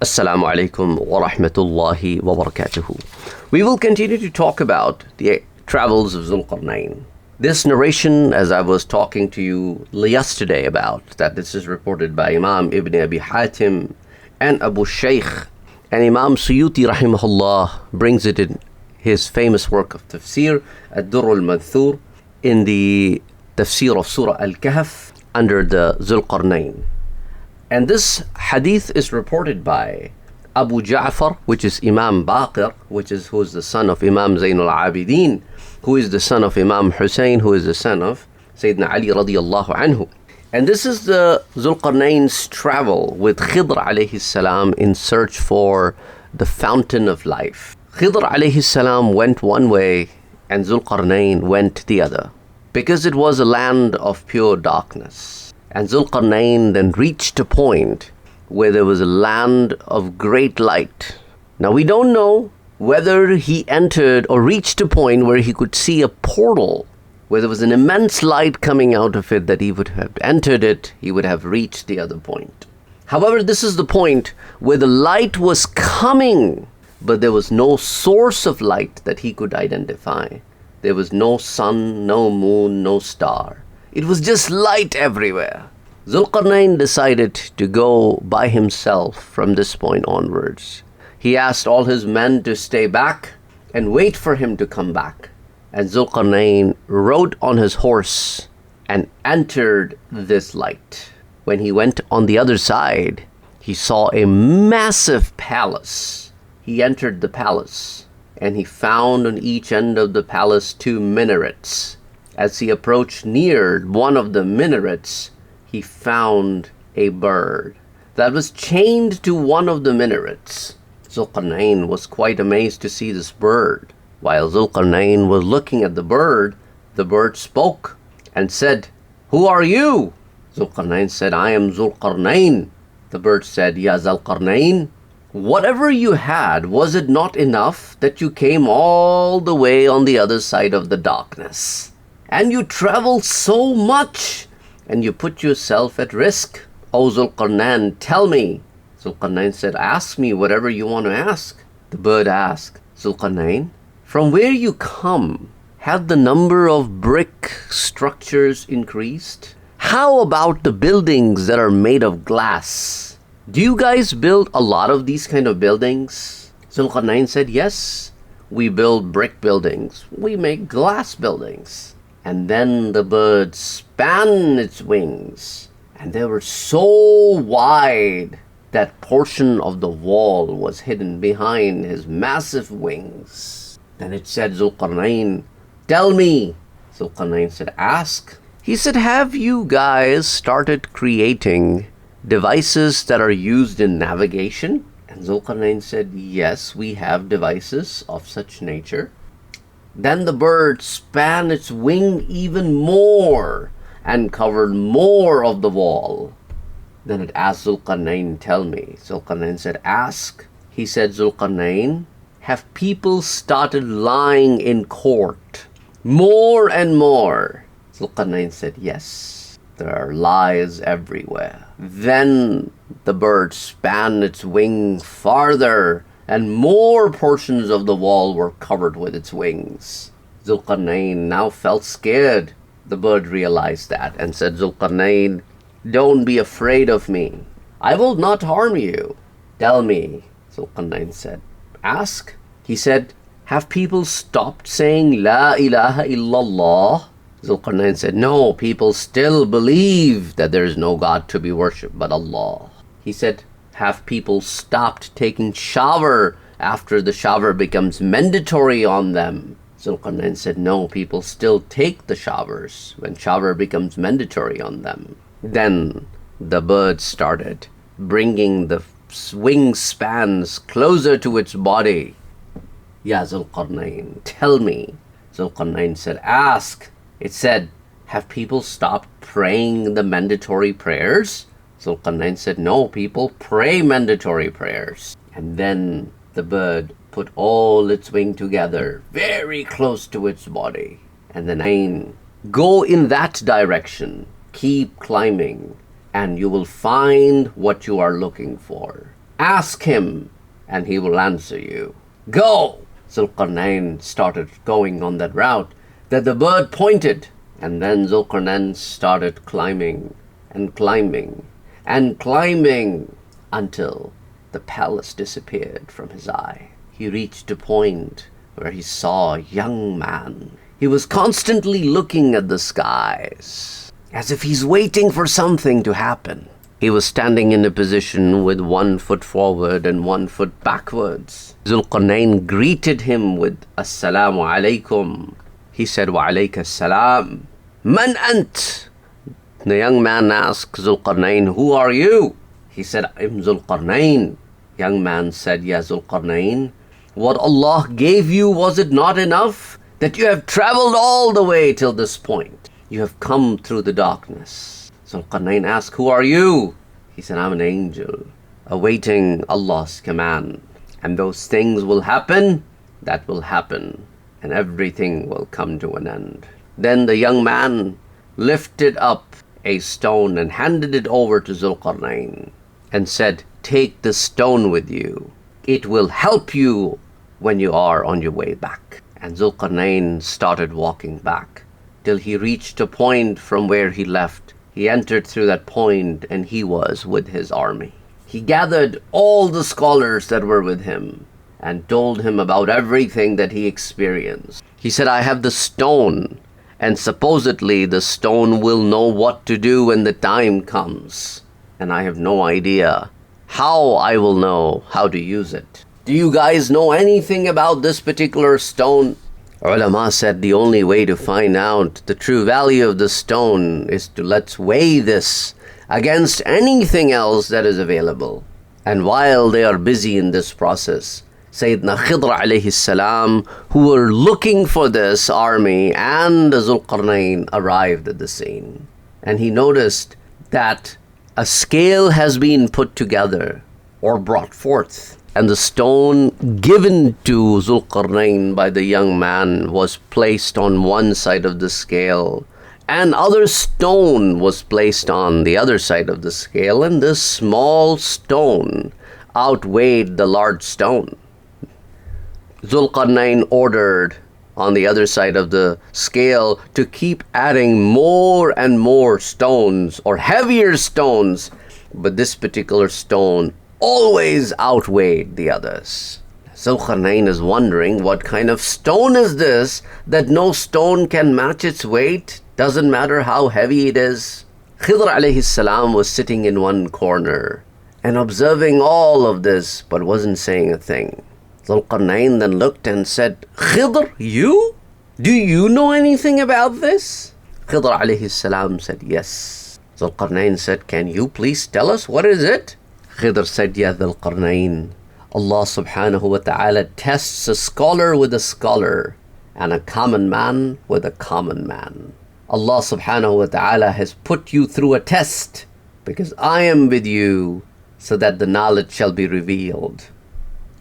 Assalamu alaikum wa rahmatullahi wa barakatuhu. We will continue to talk about the travels of Zulqarnain. This narration, as I was talking to you yesterday about, that this is reported by Imam Ibn Abi Hatim and Abu Shaykh, and Imam Suyuti rahimahullah brings it in his famous work of tafsir, Ad-Durr al-Manthur, in the tafsir of Surah Al-Kahf under the Zulqarnain. And this hadith is reported by Abu Ja'far, which is Imam Baqir, who is the son of Imam Zainul Abidin, who is the son of Imam Hussein, who is the son of Sayyidina Ali radiyallahu anhu. And this is the Zulqarnain's travel with Khidr alayhi salam in search for the fountain of life. Khidr alayhi salam went one way and Zulqarnain went the other, because it was a land of pure darkness. And Zulqarnain then reached a point where there was a land of great light. Now we don't know whether he entered or reached a point where he could see a portal, where there was an immense light coming out of it, that he would have entered it, he would have reached the other point. However, this is the point where the light was coming, but there was no source of light that he could identify. There was no sun, no moon, no star. It was just light everywhere. Zulqarnain decided to go by himself from this point onwards. He asked all his men to stay back and wait for him to come back. And Zulqarnain rode on his horse and entered this light. When he went on the other side, he saw a massive palace. He entered the palace and he found on each end of the palace 2 minarets. As he approached near one of the minarets, he found a bird that was chained to one of the minarets. Zulqarnain was quite amazed to see this bird. While Zulqarnain was looking at the bird spoke and said, "Who are you?" Zulqarnain said, "I am Zulqarnain." The bird said, "Ya Zulqarnain, whatever you had, was it not enough that you came all the way on the other side of the darkness? And you traveled so much, and you put yourself at risk. O Zulqarnain, tell me." Zulqarnain said, "Ask me whatever you want to ask." The bird asked, "Zulqarnain, from where you come, have the number of brick structures increased? How about the buildings that are made of glass? Do you guys build a lot of these kind of buildings?" Zulqarnain said, "Yes, we build brick buildings. We make glass buildings." And then the bird span its wings, and they were so wide that portion of the wall was hidden behind his massive wings. Then it said, "Zulqarnain, tell me." Zulqarnain said, "Ask." He said, "Have you guys started creating devices that are used in navigation?" And Zulqarnain said, "Yes, we have devices of such nature." Then the bird span its wing even more and covered more of the wall. Then it asked Zulqarnain, "Tell me." Zulqarnain said, "Ask." He said, "Zulqarnain, have people started lying in court more and more?" Zulqarnain said, "Yes, there are lies everywhere." Then the bird span its wing farther, and more portions of the wall were covered with its wings. Zulqarnain now felt scared. The bird realized that and said, "Zulqarnain, don't be afraid of me. I will not harm you. Tell me." Zulqarnain said, "Ask." He said, "Have people stopped saying La ilaha illallah?" Zulqarnain said, "No, people still believe that there is no God to be worshipped but Allah." He said, "Have people stopped taking shower after the shower becomes mandatory on them?" Zulqarnain said, "No, people still take the showers when shower becomes mandatory on them." Then the bird started bringing the wing spans closer to its body. "Ya Zulqarnain, tell me." Zulqarnain said, "Ask." It said, "Have people stopped praying the mandatory prayers?" Zulqarnain said, "No, people pray mandatory prayers." And then the bird put all its wing together, very close to its body. And then, "Go in that direction, keep climbing, and you will find what you are looking for." Ask him, and he will answer you. Go! Zulqarnain started going on that route that the bird pointed, and then Zulqarnain started climbing and climbing and climbing until the palace disappeared from his eye. He reached a point where he saw a young man. He was constantly looking at the skies, as if he's waiting for something to happen. He was standing in a position with 1 foot forward and 1 foot backwards. Zulqarnain greeted him with Assalamu alaikum. He said, Wa alayka salam. Man ant? The young man asked Zulqarnain, who are you? He said, I'm Zulqarnain. Young man said, Ya Zulqarnain, what Allah gave you, was it not enough that you have traveled all the way till this point? You have come through the darkness. Zulqarnain asked, who are you? He said, I'm an angel, awaiting Allah's command. And those things will happen, that will happen, and everything will come to an end. Then the young man lifted up a stone and handed it over to Zulqarnain and said, take the stone with you. It will help you when you are on your way back. And Zulqarnain started walking back till he reached a point from where he left. He entered through that point, and he was with his army. He gathered all the scholars that were with him and told him about everything that he experienced. He said, I have the stone, and supposedly the stone will know what to do when the time comes. And I have no idea how I will know how to use it. Do you guys know anything about this particular stone? Ulama said the only way to find out the true value of the stone is to let's weigh this against anything else that is available. And while they are busy in this process, Sayyidina Qadri alayhi salam, who were looking for this army, and Zulqarnain arrived at the scene. And he noticed that a scale has been put together or brought forth. And the stone given to Zulqarnain by the young man was placed on one side of the scale, and other stone was placed on the other side of the scale, and this small stone outweighed the large stone. Zulqarnain ordered on the other side of the scale to keep adding more and more stones or heavier stones, but this particular stone always outweighed the others. Zulqarnain is wondering, what kind of stone is this that no stone can match its weight? Doesn't matter how heavy it is. Qadri alayhi salam was sitting in one corner and observing all of this, but wasn't saying a thing. Zulqarnain then looked and said, Qadri, you? Do you know anything about this? Qadri alayhi salam said, yes. Zulqarnain said, can you please tell us what is it? Qadri said, Ya Zulqarnain, Allah subhanahu wa ta'ala tests a scholar with a scholar and a common man with a common man. Allah subhanahu wa ta'ala has put you through a test because I am with you so that the knowledge shall be revealed.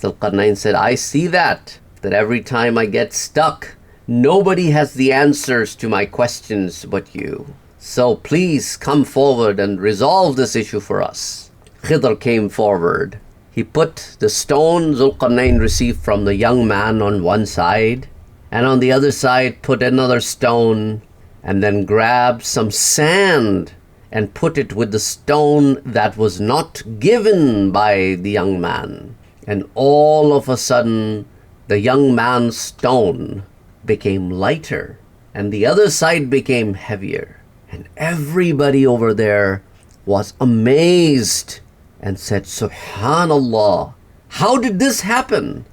Zulqarnain said, I see that every time I get stuck, nobody has the answers to my questions but you. So please come forward and resolve this issue for us. Qadri came forward. He put the stone Zulqarnain received from the young man on one side, and on the other side put another stone, and then grabbed some sand and put it with the stone that was not given by the young man. And all of a sudden, the young man's stone became lighter, and the other side became heavier. And everybody over there was amazed and said, Subhanallah, how did this happen?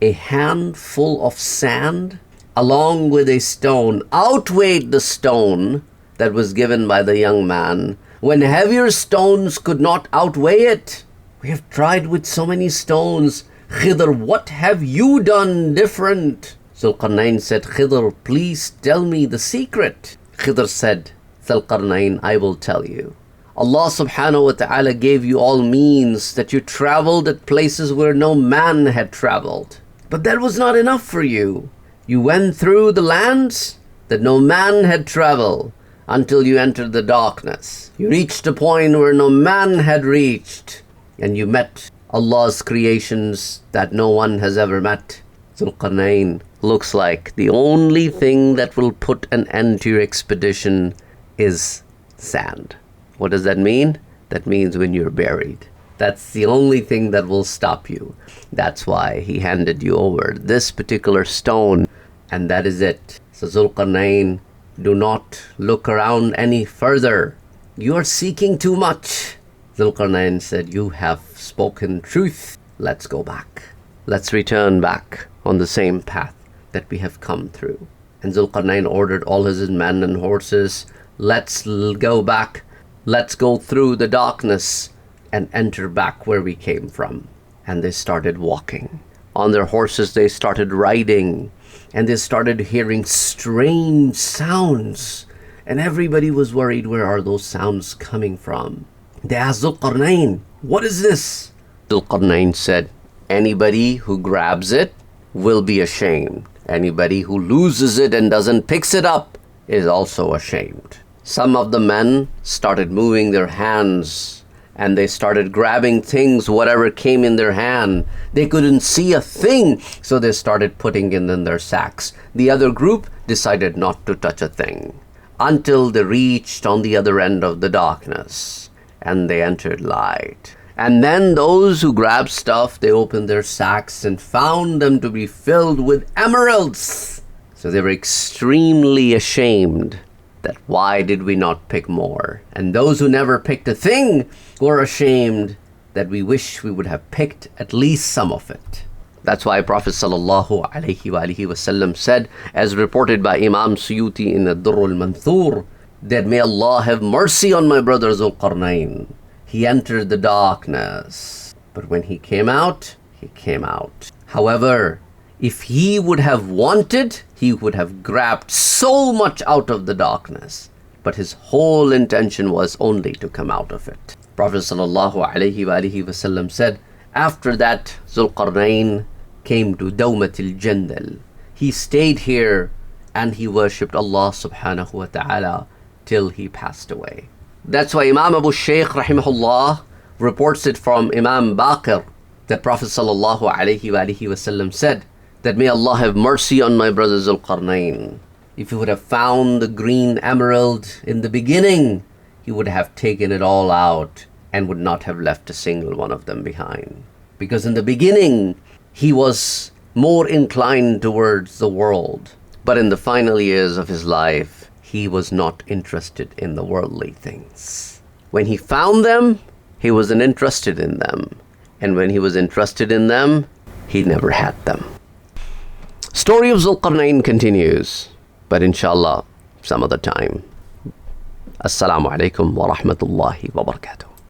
A handful of sand along with a stone outweighed the stone that was given by the young man, when heavier stones could not outweigh it. We have tried with so many stones. Qadri, what have you done different? Zulqarnain said, Qadri, please tell me the secret. Qadri said, Zulqarnain, I will tell you. Allah subhanahu wa ta'ala gave you all means that you traveled at places where no man had traveled. But that was not enough for you. You went through the lands that no man had traveled until you entered the darkness. You reached a point where no man had reached. and you met Allah's creations that no one has ever met. Zulqarnain, looks like the only thing that will put an end to your expedition is sand. What does that mean? That means when you're buried. That's the only thing that will stop you. That's why he handed you over this particular stone, and that is it. So Zulqarnain, do not look around any further. You are seeking too much. Zulqarnain said, you have spoken truth. Let's go back. Let's return back on the same path that we have come through. And Zulqarnain ordered all his men and horses, let's go back. Let's go through the darkness and enter back where we came from. And they started walking. On their horses they started riding, and they started hearing strange sounds. And everybody was worried, where are those sounds coming from? They asked Zulqarnain, what is this? Zulqarnain said, anybody who grabs it will be ashamed. Anybody who loses it and doesn't pick it up is also ashamed. Some of the men started moving their hands, and they started grabbing things, whatever came in their hand. They couldn't see a thing, so they started putting it in their sacks. The other group decided not to touch a thing until they reached on the other end of the darkness, and they entered light. And then those who grabbed stuff, they opened their sacks and found them to be filled with emeralds. So they were extremely ashamed that why did we not pick more? And those who never picked a thing were ashamed that we wish we would have picked at least some of it. That's why Prophet ﷺ said, as reported by Imam Suyuti in Ad-Durr al-Manthur, that may Allah have mercy on my brother Zulqarnain. He entered the darkness, but when he came out, he came out. However, if he would have wanted, he would have grabbed so much out of the darkness. But his whole intention was only to come out of it. Prophet ﷺ said, after that, Zulqarnain came to Dawmatil Jandal. He stayed here and he worshipped Allah subhanahu wa ta'ala till he passed away. That's why Imam Abu Shaykh rahimahullah reports it from Imam Baqir that Prophet ﷺ said that may Allah have mercy on my brother Zulqarnain. If he would have found the green emerald in the beginning, he would have taken it all out and would not have left a single one of them behind. Because in the beginning, he was more inclined towards the world. But in the final years of his life, he was not interested in the worldly things. When he found them, he wasn't interested in them. And when he was interested in them, he never had them. Story of Zulqarnain continues, but inshallah, some other time. Assalamu alaikum wa rahmatullahi wa barakatuh.